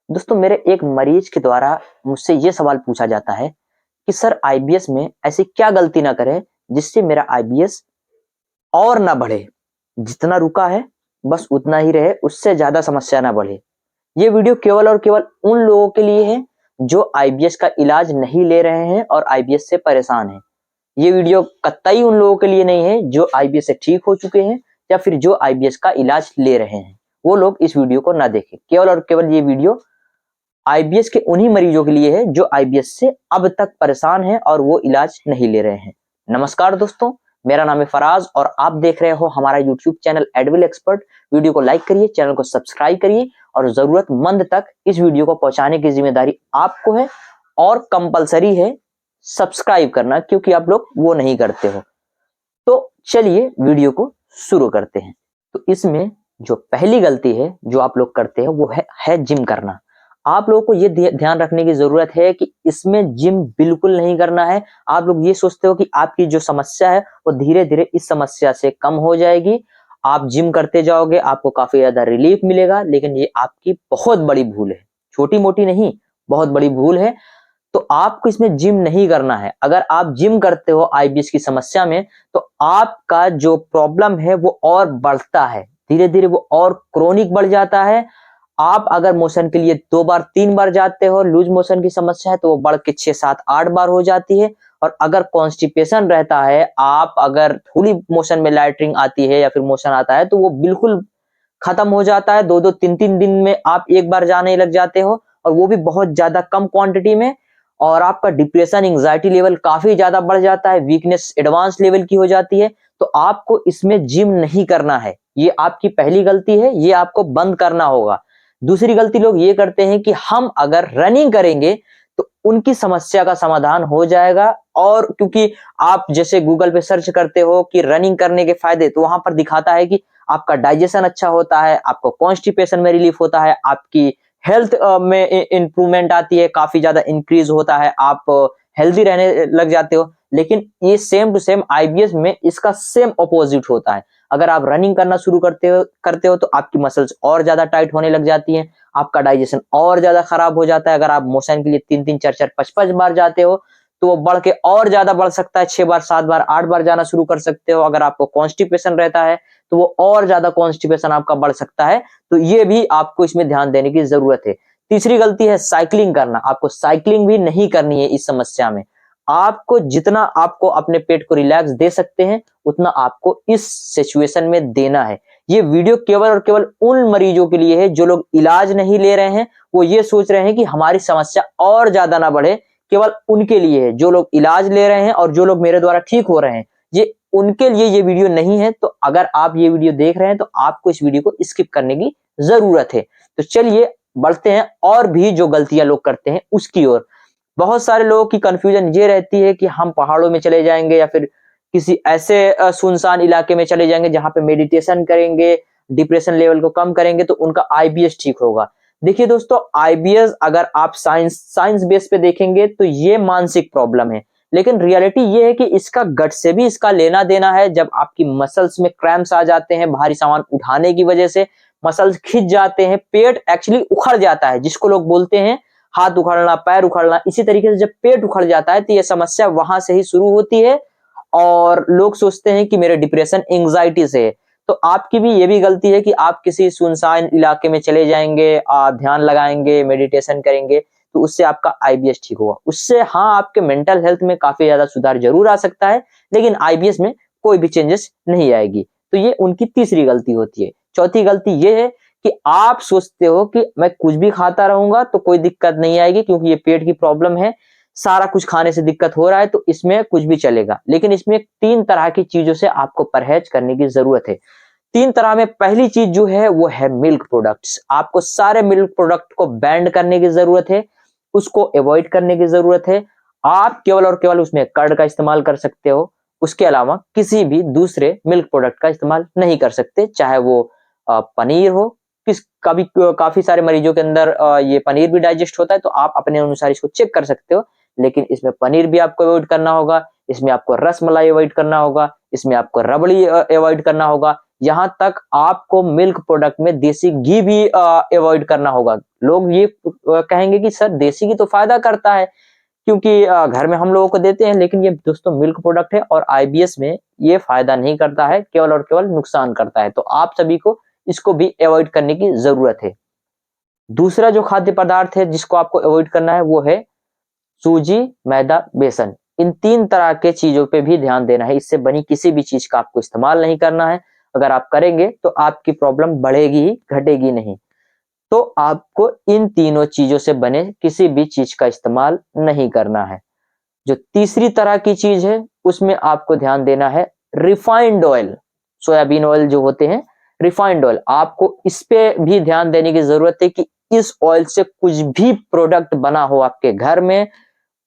दोस्तों, मेरे एक मरीज के द्वारा मुझसे ये सवाल पूछा जाता है कि सर आईबीएस में ऐसी क्या गलती ना करें जिससे मेरा आईबीएस और ना बढ़े। जितना रुका है बस उतना ही रहे, उससे ज्यादा समस्या ना बढ़े। ये वीडियो केवल और केवल उन लोगों के लिए है जो आईबीएस का इलाज नहीं ले रहे हैं और आईबीएस से परेशान हैं। ये वीडियो कतई उन लोगों के लिए नहीं है जो आईबीएस से ठीक हो चुके हैं या फिर जो आईबीएस का इलाज ले रहे हैं। वो लोग इस वीडियो को ना देखें। केवल और केवल ये वीडियो आईबीएस के उन्हीं मरीजों के लिए है जो आईबीएस से अब तक परेशान हैं और वो इलाज नहीं ले रहे हैं। नमस्कार दोस्तों, मेरा नाम है फराज और आप देख रहे हो हमारा YouTube channel Advil expert. Video को लाइक करिए, चैनल को सब्सक्राइब करिए और जरूरतमंद तक इस वीडियो को पहुंचाने की जिम्मेदारी आपको है और कंपलसरी है सब्सक्राइब करना, क्योंकि आप लोग वो नहीं करते हो। तो चलिए वीडियो को शुरू करते हैं। तो इसमें जो पहली गलती है जो आप लोग करते हैं वो है जिम करना। आप लोगों को ये ध्यान रखने की जरूरत है कि इसमें जिम बिल्कुल नहीं करना है। आप लोग ये सोचते हो कि आपकी जो समस्या है वो धीरे धीरे इस समस्या से कम हो जाएगी। आप जिम करते जाओगे, आपको काफी ज्यादा रिलीफ मिलेगा, लेकिन ये आपकी बहुत बड़ी भूल है। छोटी मोटी नहीं, बहुत बड़ी भूल है। तो आपको इसमें जिम नहीं करना है। अगर आप जिम करते हो आईबीएस की समस्या में तो आपका जो प्रॉब्लम है वो और बढ़ता है, धीरे धीरे वो और क्रोनिक बढ़ जाता है। आप अगर मोशन के लिए 2 बार 3 बार जाते हो, लूज मोशन की समस्या है तो वो बढ़ के 6 7 8 बार हो जाती है। और अगर कॉन्स्टिपेशन रहता है, आप अगर थोड़ी मोशन में लैट्रिन आती है या फिर मोशन आता है तो वो बिल्कुल खत्म हो जाता है। 2 2 3 3 दिन में आप एक बार जाने लग जाते हो और वो भी बहुत ज्यादा कम क्वांटिटी में। और आपका डिप्रेशन एंजाइटी लेवल काफी ज्यादा बढ़ जाता है, वीकनेस एडवांस लेवल की हो जाती है। तो आपको इसमें जिम नहीं करना है। ये आपकी पहली गलती है, ये आपको बंद करना होगा। दूसरी गलती लोग ये करते हैं कि हम अगर रनिंग करेंगे तो उनकी समस्या का समाधान हो जाएगा। और क्योंकि आप जैसे गूगल पे सर्च करते हो कि रनिंग करने के फायदे, तो वहां पर दिखाता है कि आपका डाइजेशन अच्छा होता है, आपको कॉन्स्टिपेशन में रिलीफ होता है, आपकी हेल्थ में इंप्रूवमेंट आती है, काफी ज्यादा इंक्रीज होता है, आप हेल्दी रहने लग जाते हो। लेकिन ये सेम टू सेम आईबीएस में इसका सेम अपोजिट होता है। अगर आप रनिंग करना शुरू करते हो तो आपकी मसल्स और ज्यादा टाइट होने लग जाती हैं, आपका डाइजेशन और ज्यादा खराब हो जाता है। अगर आप मोशन के लिए 3 3 4 4 5 5 बार जाते हो तो वो बढ़ के और ज्यादा बढ़ सकता है, 6 बार 7 बार 8 बार जाना शुरू कर सकते हो। अगर आपको कॉन्स्टिपेशन रहता है तो वो और ज्यादा कॉन्स्टिपेशन आपका बढ़ सकता है। तो ये भी आपको इसमें ध्यान देने की जरूरत है। तीसरी गलती है साइकिलिंग करना। आपको साइकिलिंग भी नहीं करनी है इस समस्या में। आपको जितना आपको अपने पेट को रिलैक्स दे सकते हैं उतना आपको इस सिचुएशन में देना है। ये वीडियो केवल और केवल उन मरीजों के लिए है जो लोग इलाज नहीं ले रहे हैं, वो ये सोच रहे हैं कि हमारी समस्या और ज्यादा ना बढ़े। केवल उनके लिए है जो लोग इलाज ले रहे हैं और जो लोग मेरे द्वारा ठीक हो रहे हैं, ये उनके लिए ये वीडियो नहीं है। तो अगर आप ये वीडियो देख रहे हैं तो आपको इस वीडियो को स्किप करने की जरूरत है। तो चलिए बढ़ते हैं और भी जो गलतियां लोग करते हैं उसकी ओर। बहुत सारे लोगों की कंफ्यूजन ये रहती है कि हम पहाड़ों में चले जाएंगे या फिर किसी ऐसे सुनसान इलाके में चले जाएंगे जहां पे मेडिटेशन करेंगे, डिप्रेशन लेवल को कम करेंगे तो उनका आईबीएस ठीक होगा। देखिए दोस्तों, आईबीएस अगर आप साइंस बेस पे देखेंगे तो ये मानसिक प्रॉब्लम है, लेकिन रियलिटी ये है कि इसका गट से भी इसका लेना देना है। जब आपकी मसल्स में क्रैम्प्स आ जाते हैं भारी सामान उठाने की वजह से, मसल्स खिंच जाते हैं, पेट एक्चुअली उखड़ जाता है, जिसको लोग बोलते हैं हाथ उखड़ना, पैर उखड़ना। इसी तरीके से जब पेट उखड़ जाता है तो यह समस्या वहां से ही शुरू होती है और लोग सोचते हैं कि मेरे डिप्रेशन एंजाइटी से है। तो आपकी भी ये भी गलती है कि आप किसी सुनसान इलाके में चले जाएंगे, ध्यान लगाएंगे, मेडिटेशन करेंगे तो उससे आपका आईबीएस ठीक होगा। उससे हाँ, आपके मेंटल हेल्थ में काफी ज्यादा सुधार जरूर आ सकता है, लेकिन आईबीएस में कोई भी चेंजेस नहीं आएगी। तो ये उनकी तीसरी गलती होती है। चौथी गलती ये है कि आप सोचते हो कि मैं कुछ भी खाता रहूंगा तो कोई दिक्कत नहीं आएगी, क्योंकि ये पेट की प्रॉब्लम है, सारा कुछ खाने से दिक्कत हो रहा है तो इसमें कुछ भी चलेगा। लेकिन इसमें 3 तरह की चीजों से आपको परहेज करने की जरूरत है। 3 तरह में पहली चीज जो है वो है मिल्क प्रोडक्ट्स। आपको सारे मिल्क प्रोडक्ट को बैंड करने की जरूरत है, उसको अवॉइड करने की जरूरत है। आप केवल और केवल उसमें कर्ड का इस्तेमाल कर सकते हो, उसके अलावा किसी भी दूसरे मिल्क प्रोडक्ट का इस्तेमाल नहीं कर सकते। चाहे वो पनीर हो, काफी सारे मरीजों के अंदर ये पनीर भी डाइजेस्ट होता है, तो आप अपने अनुसार इसको चेक कर सकते हो। लेकिन इसमें पनीर भी आपको अवॉइड करना होगा, इसमें आपको रस मलाई अवॉइड करना होगा, इसमें आपको रबड़ी अवॉइड करना होगा। यहाँ तक आपको मिल्क प्रोडक्ट में देसी घी भी अवॉइड करना होगा। लोग ये कहेंगे कि सर देसी घी तो फायदा करता है क्योंकि घर में हम लोगों को देते हैं, लेकिन ये दोस्तों मिल्क प्रोडक्ट है और आईबीएस में ये फायदा नहीं करता है, केवल और केवल नुकसान करता है। तो आप सभी को इसको भी अवॉइड करने की जरूरत है। दूसरा जो खाद्य पदार्थ है जिसको आपको अवॉइड करना है वो है सूजी, मैदा, बेसन। इन 3 तरह के चीजों पे भी ध्यान देना है। इससे बनी किसी भी चीज का आपको इस्तेमाल नहीं करना है। अगर आप करेंगे तो आपकी प्रॉब्लम बढ़ेगी ही, घटेगी नहीं। तो आपको इन तीनों चीजों से बने किसी भी चीज का इस्तेमाल नहीं करना है। जो तीसरी तरह की चीज है उसमें आपको ध्यान देना है रिफाइंड ऑयल, सोयाबीन ऑयल जो होते हैं, रिफाइंड ऑयल। आपको इस पे भी ध्यान देने की जरूरत है कि इस ऑयल से कुछ भी प्रोडक्ट बना हो आपके घर में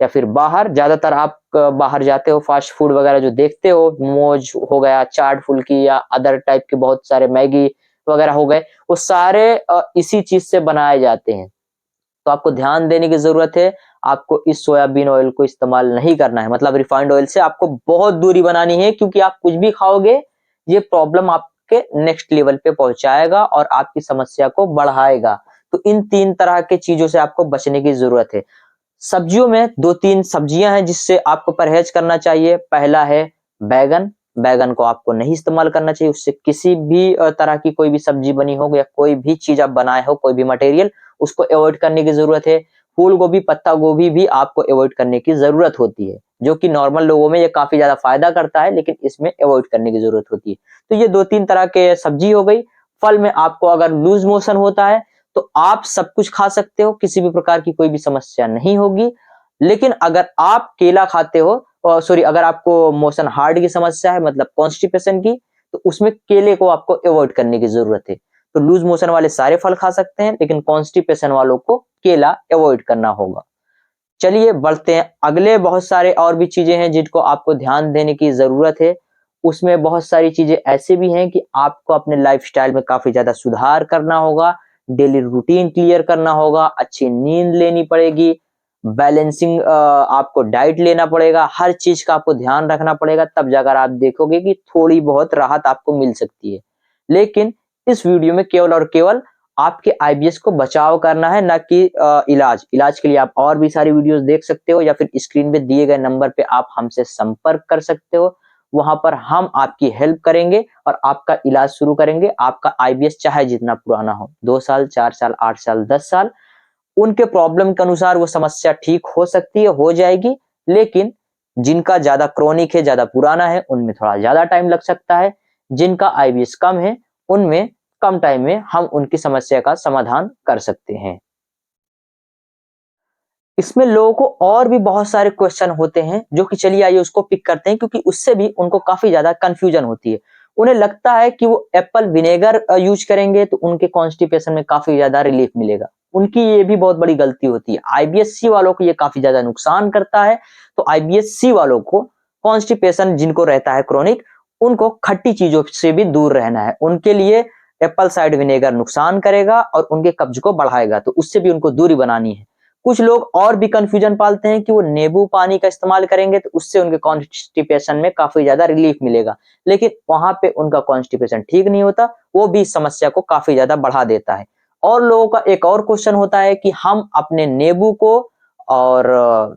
या फिर बाहर। ज्यादातर आप बाहर जाते हो, फास्ट फूड वगैरह जो देखते हो, मोमोज हो गया, चाट फुल्की या अदर टाइप के बहुत सारे मैगी वगैरह हो गए, वो सारे इसी चीज से बनाए जाते हैं। तो आपको ध्यान देने की जरूरत है। आपको इस सोयाबीन ऑयल को इस्तेमाल नहीं करना है, मतलब रिफाइंड ऑयल से आपको बहुत दूरी बनानी है, क्योंकि आप कुछ भी खाओगे ये प्रॉब्लम आपके नेक्स्ट लेवल पे पहुंचाएगा और आपकी समस्या को बढ़ाएगा। तो इन 3 तरह के चीजों से आपको बचने की जरूरत है। सब्जियों में 2-3 सब्जियां हैं जिससे आपको परहेज करना चाहिए। पहला है बैगन। बैगन को आपको नहीं इस्तेमाल करना चाहिए, उससे किसी भी तरह की कोई भी सब्जी बनी हो या कोई भी चीज आप बनाए हो, कोई भी मटेरियल, उसको अवॉइड करने की जरूरत है। फूल गोभी, पत्ता गोभी भी आपको अवॉइड करने की जरूरत होती है, जो कि नॉर्मल लोगों में ये काफी ज्यादा फायदा करता है, लेकिन इसमें अवॉइड करने की जरूरत होती है। तो ये 2-3 तरह के सब्जी हो गई। फल में आपको अगर लूज मोशन होता है तो आप सब कुछ खा सकते हो, किसी भी प्रकार की कोई भी समस्या नहीं होगी। लेकिन अगर आप केला खाते हो, सॉरी, अगर आपको मोशन हार्ड की समस्या है, मतलब कॉन्स्टिपेशन की, तो उसमें केले को आपको अवॉइड करने की जरूरत है। तो लूज मोशन वाले सारे फल खा सकते हैं, लेकिन कॉन्स्टिपेशन वालों को केला अवॉइड करना होगा। चलिए बढ़ते हैं, अगले बहुत सारे और भी चीजें हैं जिनको आपको ध्यान देने की जरूरत है। उसमें बहुत सारी चीजें ऐसे भी हैं कि आपको अपने लाइफस्टाइल में काफी ज्यादा सुधार करना होगा, डेली रूटीन क्लियर करना होगा, अच्छी नींद लेनी पड़ेगी, बैलेंसिंग आपको डाइट लेना पड़ेगा, हर चीज का आपको ध्यान रखना पड़ेगा। तब जाकर आप देखोगे कि थोड़ी बहुत राहत आपको मिल सकती है। लेकिन इस वीडियो में केवल और केवल आपके आईबीएस को बचाव करना है, ना कि इलाज के लिए आप और भी सारी वीडियोस देख सकते हो, या फिर स्क्रीन पे दिए गए नंबर पे आप हमसे संपर्क कर सकते हो। वहां पर हम आपकी हेल्प करेंगे और आपका इलाज शुरू करेंगे। आपका आईबीएस चाहे जितना पुराना हो, 2 साल, 4 साल, 8 साल, 10 साल, उनके प्रॉब्लम के अनुसार वो समस्या ठीक हो सकती है, हो जाएगी। लेकिन जिनका ज्यादा क्रोनिक है, ज्यादा पुराना है, उनमें थोड़ा ज्यादा टाइम लग सकता है। जिनका आईबीएस कम है, उनमें कम टाइम में हम उनकी समस्या का समाधान कर सकते हैं। इसमें लोगों को और भी बहुत सारे क्वेश्चन होते हैं, जो कि चलिए आइए उसको पिक करते हैं, क्योंकि उससे भी उनको काफी ज्यादा कंफ्यूजन होती है। उन्हें लगता है कि वो एप्पल विनेगर यूज करेंगे तो उनके कॉन्स्टिपेशन में काफी ज्यादा रिलीफ मिलेगा। उनकी ये भी बहुत बड़ी गलती होती है। आईबीएससी वालों को ये काफी ज्यादा नुकसान करता है। तो आईबीएससी वालों को कॉन्स्टिपेशन जिनको रहता है क्रोनिक, उनको खट्टी चीजों से भी दूर रहना है। उनके लिए एप्पल साइड विनेगर नुकसान करेगा और उनके कब्ज को बढ़ाएगा, तो उससे भी उनको दूरी बनानी है। कुछ लोग और भी कंफ्यूजन पालते हैं कि वो नींबू पानी का इस्तेमाल करेंगे तो उससे उनके कॉन्स्टिपेशन में काफी ज्यादा रिलीफ मिलेगा, लेकिन वहां पे उनका कॉन्स्टिपेशन ठीक नहीं होता, वो भी समस्या को काफी ज्यादा बढ़ा देता है। और लोगों का एक और क्वेश्चन होता है कि हम अपने नींबू को और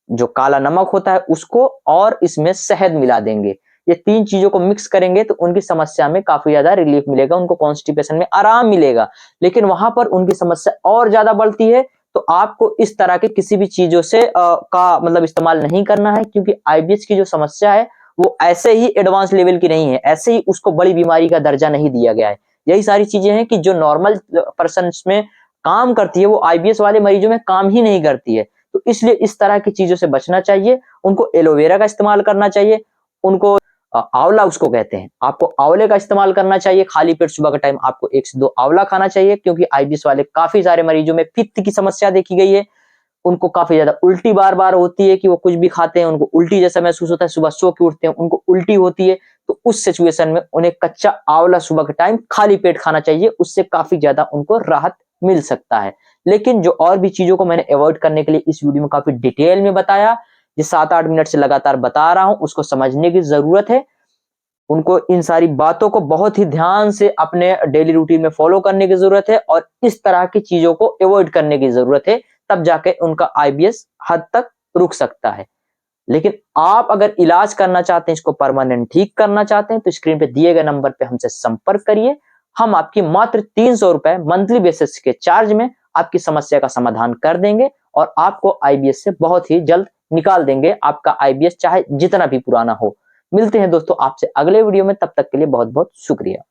जो काला नमक होता है उसको और इसमें शहद मिला देंगे, ये 3 चीजों को मिक्स करेंगे तो उनकी समस्या में काफी ज्यादा रिलीफ मिलेगा, उनको कॉन्स्टिपेशन में आराम मिलेगा। लेकिन वहां पर उनकी समस्या और ज्यादा बढ़ती है। तो आपको इस तरह के किसी भी चीजों से का मतलब इस्तेमाल नहीं करना है, क्योंकि आईबीएस की जो समस्या है वो ऐसे ही एडवांस लेवल की नहीं है, ऐसे ही उसको बड़ी बीमारी का दर्जा नहीं दिया गया है। यही सारी चीजें हैं कि जो नॉर्मल पर्सन में काम करती है, वो आईबीएस वाले मरीजों में काम ही नहीं करती है। तो इसलिए इस तरह की चीजों से बचना चाहिए। उनको एलोवेरा का इस्तेमाल करना चाहिए, उनको आंवला उसको कहते हैं, आपको आंवले का इस्तेमाल करना चाहिए। खाली पेट सुबह का टाइम आपको 1 से 2 आंवला खाना चाहिए, क्योंकि आईबीएस वाले काफी सारे मरीजों में पित्त की समस्या देखी गई है। उनको काफी ज्यादा उल्टी बार बार होती है, कि वो कुछ भी खाते हैं उनको उल्टी जैसा महसूस होता है, सुबह सो के उठते हैं उनको उल्टी होती है। तो उस सिचुएशन में उन्हें कच्चा आंवला सुबह के टाइम खाली पेट खाना चाहिए, उससे काफी ज्यादा उनको राहत मिल सकता है। लेकिन जो और भी चीजों को मैंने अवॉइड करने के लिए इस वीडियो में काफी डिटेल में बताया, ये 7-8 मिनट से लगातार बता रहा हूं, उसको समझने की जरूरत है। उनको इन सारी बातों को बहुत ही ध्यान से अपने डेली रूटीन में फॉलो करने की जरूरत है और इस तरह की चीजों को अवॉइड करने की जरूरत है, तब जाके उनका आईबीएस हद तक रुक सकता है। लेकिन आप अगर इलाज करना चाहते हैं, इसको परमानेंट ठीक करना चाहते हैं, तो स्क्रीन पे दिए गए नंबर पे हमसे संपर्क करिए। हम आपकी मात्र 300 रुपए मंथली बेसिस के चार्ज में आपकी समस्या का समाधान कर देंगे और आपको आईबीएस से बहुत ही जल्द निकाल देंगे, आपका आईबीएस चाहे जितना भी पुराना हो। मिलते हैं दोस्तों आपसे अगले वीडियो में, तब तक के लिए बहुत बहुत शुक्रिया।